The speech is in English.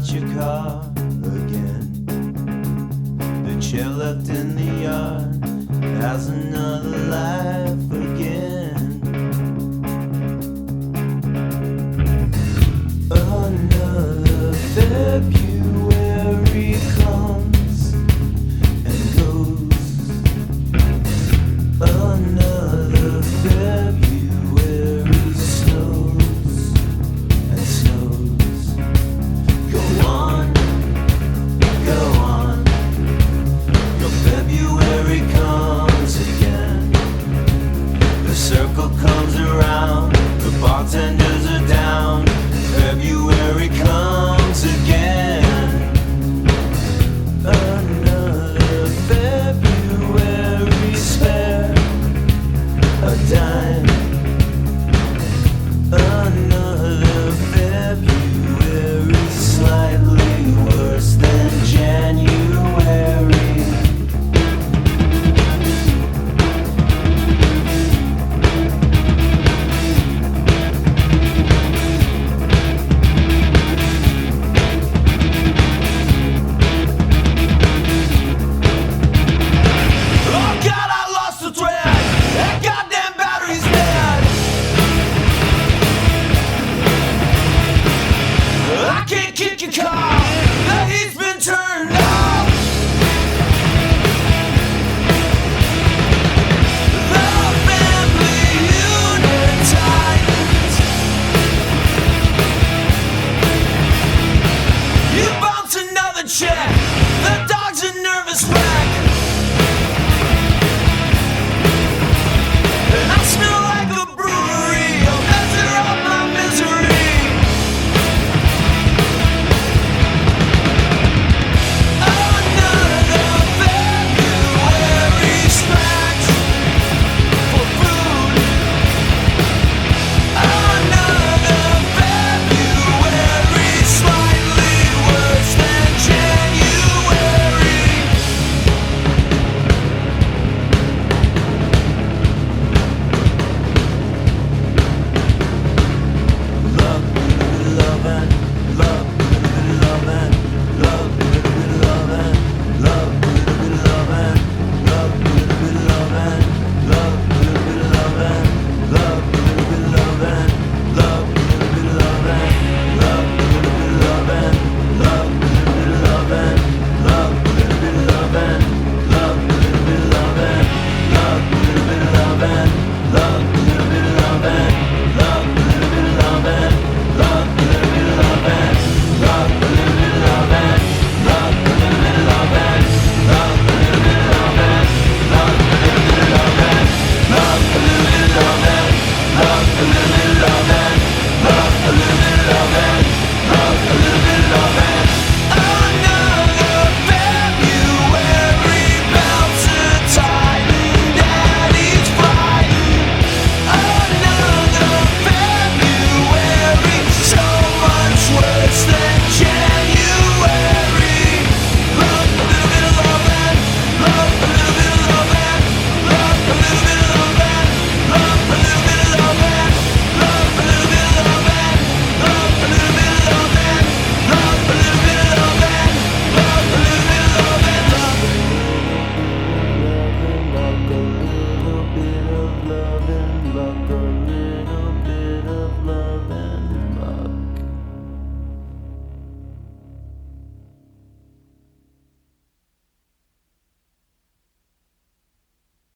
not your car again. The chair left in the yard has another life again. Another February comes and goes. Another February snows and snows. Go on, go on. Your February comes again. The circle comes around. The bartenders are down. February comes again. Another February spare a dime. Another February slightly worse than January. I can't kick your car, the heat's been turned off. The family unit tightens. You bounce another check, the dog's a nervous wreck.